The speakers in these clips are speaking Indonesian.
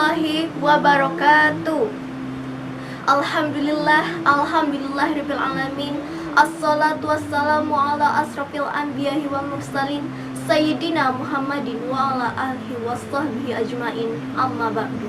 warahmatullahi wabarakatuh. Alhamdulillahirabbil alamin. Assalatu wassalamu ala asrofil anbiya'i wal mursalin Sayyidina Muhammadin wa ala alihi wasahbihi ajmain. Amma ba'du.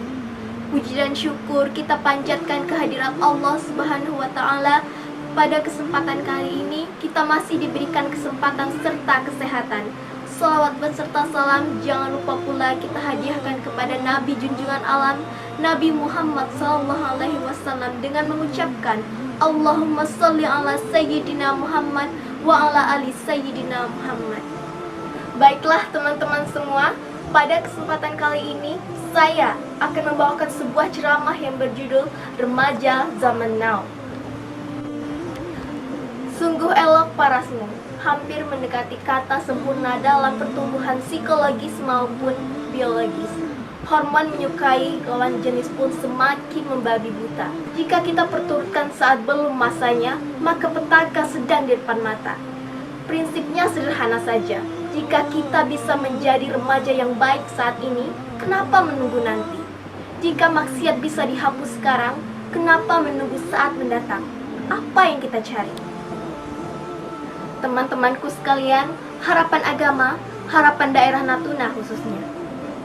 Puji dan syukur kita panjatkan kehadirat Allah Subhanahu wa ta'ala. Pada kesempatan kali ini kita masih diberikan kesempatan serta kesehatan. Salawat beserta salam jangan lupa pula kita hadiahkan kepada Nabi junjungan alam, Nabi Muhammad SAW, dengan mengucapkan Allahumma sholli ala Sayyidina Muhammad wa ala ali Sayyidina Muhammad. Baiklah teman-teman semua, pada kesempatan kali ini saya akan membawakan sebuah ceramah yang berjudul Remaja Zaman Now. Sungguh elok parasmu, hampir mendekati kata sempurna dalam pertumbuhan psikologis maupun biologis. Hormon menyukai lawan jenis pun semakin membabi buta. Jika kita perturutkan saat belum masanya, maka petaka sedang di depan mata. Prinsipnya sederhana saja. Jika kita bisa menjadi remaja yang baik saat ini, kenapa menunggu nanti? Jika maksiat bisa dihapus sekarang, kenapa menunggu saat mendatang? Apa yang kita cari? Teman-temanku sekalian, harapan agama, harapan daerah Natuna khususnya,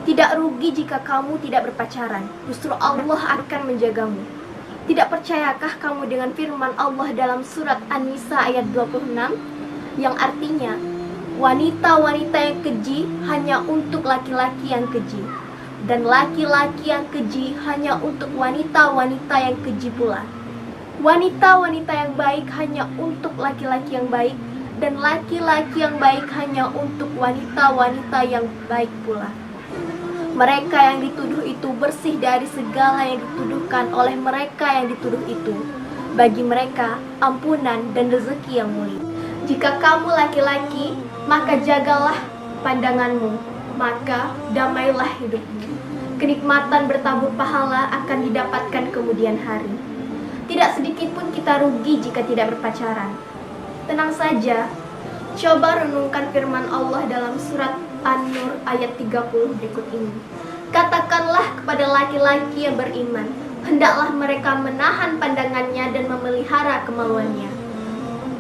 tidak rugi jika kamu tidak berpacaran. Justru Allah akan menjagamu. Tidak percayakah kamu dengan firman Allah dalam surat An-Nisa ayat 26 yang artinya, wanita-wanita yang keji hanya untuk laki-laki yang keji, dan laki-laki yang keji hanya untuk wanita-wanita yang keji pula. Wanita-wanita yang baik hanya untuk laki-laki yang baik, dan laki-laki yang baik hanya untuk wanita-wanita yang baik pula. Mereka yang dituduh itu bersih dari segala yang dituduhkan oleh mereka yang dituduh itu. Bagi mereka, ampunan dan rezeki yang mulia. Jika kamu laki-laki, maka jagalah pandanganmu, maka damailah hidupmu. Kenikmatan bertabur pahala akan didapatkan kemudian hari. Tidak sedikit pun kita rugi jika tidak berpacaran. Tenang saja, coba renungkan firman Allah dalam surat An-Nur ayat 30 berikut ini. Katakanlah kepada laki-laki yang beriman, hendaklah mereka menahan pandangannya dan memelihara kemaluannya.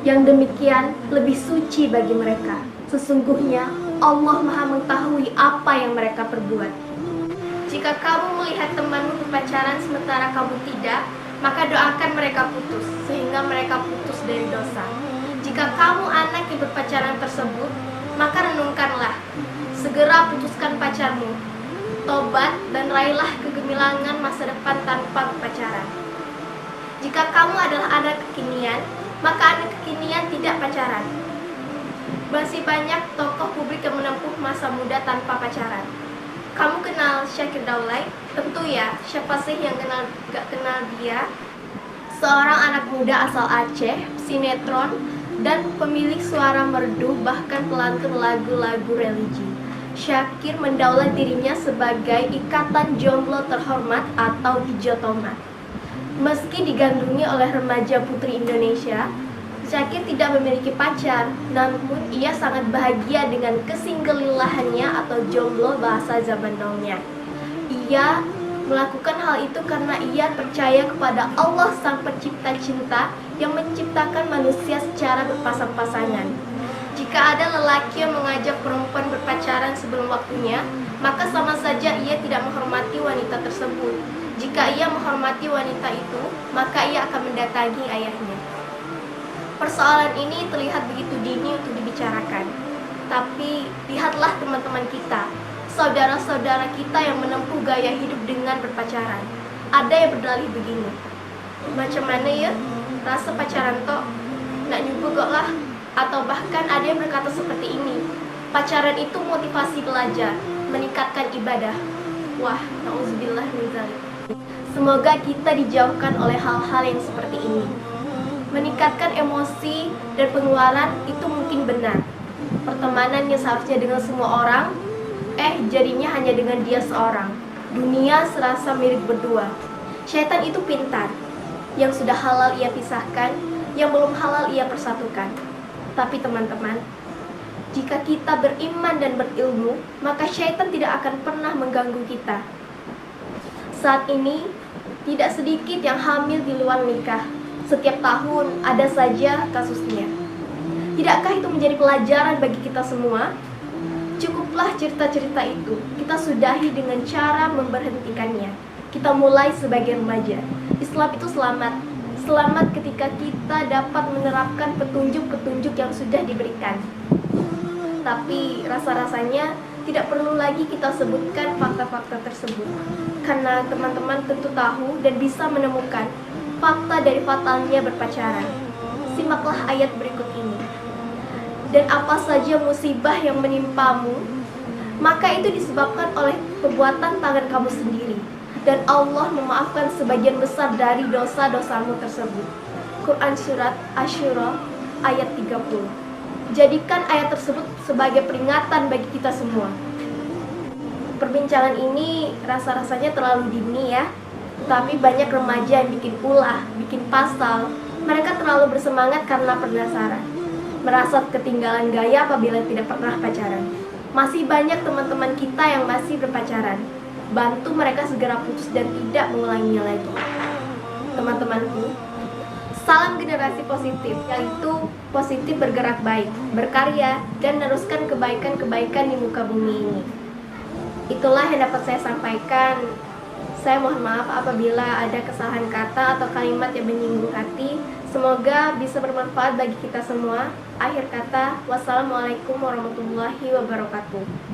Yang demikian lebih suci bagi mereka. Sesungguhnya Allah Maha mengetahui apa yang mereka perbuat. Jika kamu melihat temanmu berpacaran sementara kamu tidak, maka doakan mereka putus, sehingga mereka putus dari dosa. Jika kamu anak yang berpacaran tersebut, maka renungkanlah. Segera putuskan pacarmu, tobat dan raihlah kegemilangan masa depan tanpa pacaran. Jika kamu adalah anak kekinian, maka anak kekinian tidak pacaran. Masih banyak tokoh publik yang menempuh masa muda tanpa pacaran. Kamu kenal Syakir Daulay? Tentu ya, siapa sih yang gak kenal dia? Seorang anak muda asal Aceh, sinetron, dan pemilik suara merdu, bahkan pelantun lagu-lagu religi. Syakir mendaulat dirinya sebagai ikatan jomblo terhormat atau Ijotomat. Meski digandrungi oleh remaja putri Indonesia, Syakir tidak memiliki pacar, namun ia sangat bahagia dengan kesinggelilahannya atau jomblo bahasa zaman now-nya. Ia melakukan hal itu karena ia percaya kepada Allah Sang Pencipta Cinta yang menciptakan manusia secara berpasang-pasangan. Jika ada lelaki yang mengajak perempuan berpacaran sebelum waktunya, maka sama saja ia tidak menghormati wanita tersebut. Jika ia menghormati wanita itu, maka ia akan mendatangi ayahnya. Persoalan ini terlihat begitu dini untuk dibicarakan. Tapi lihatlah teman-teman kita, saudara-saudara kita yang menempuh gaya hidup dengan berpacaran. Ada yang berdalih begini, macam mana ya, rasa pacaran toh nak nyuguh kok lah. Atau bahkan ada yang berkata seperti ini, pacaran itu motivasi belajar, meningkatkan ibadah. Wah, na'udzubillah min dzalik. Semoga kita dijauhkan oleh hal-hal yang seperti ini. Meningkatkan emosi dan pengeluaran itu mungkin benar. Pertemanan yang seharusnya dengan semua orang, jadinya hanya dengan dia seorang. Dunia serasa milik berdua. Syaitan itu pintar. Yang sudah halal ia pisahkan, yang belum halal ia persatukan. Tapi teman-teman, jika kita beriman dan berilmu, maka syaitan tidak akan pernah mengganggu kita. Saat ini, tidak sedikit yang hamil di luar nikah. Setiap tahun ada saja kasusnya. Tidakkah itu menjadi pelajaran bagi kita semua? Cukuplah cerita-cerita itu, kita sudahi dengan cara memberhentikannya. Kita mulai sebagai remaja. Islam itu selamat. Selamat ketika kita dapat menerapkan petunjuk-petunjuk yang sudah diberikan. Tapi rasa-rasanya tidak perlu lagi kita sebutkan fakta-fakta tersebut, karena teman-teman tentu tahu dan bisa menemukan fakta dari fatalnya berpacaran. Simaklah ayat berikut ini. Dan apa saja musibah yang menimpamu, maka itu disebabkan oleh perbuatan tangan kamu sendiri, dan Allah memaafkan sebagian besar dari dosa-dosamu tersebut. Quran Surat Asy-Syura ayat 30. Jadikan ayat tersebut sebagai peringatan bagi kita semua. Perbincangan ini rasa-rasanya terlalu dini ya, tapi banyak remaja yang bikin ulah, bikin pasal. Mereka terlalu bersemangat karena penasaran, merasa ketinggalan gaya apabila tidak pernah pacaran. Masih banyak teman-teman kita yang masih berpacaran. Bantu mereka segera putus dan tidak mengulanginya lagi. Teman-temanku, salam generasi positif, yaitu positif bergerak baik, berkarya, dan meneruskan kebaikan-kebaikan di muka bumi ini. Itulah yang dapat saya sampaikan. Saya mohon maaf apabila ada kesalahan kata atau kalimat yang menyinggung hati. Semoga bisa bermanfaat bagi kita semua. Akhir kata, wassalamualaikum warahmatullahi wabarakatuh.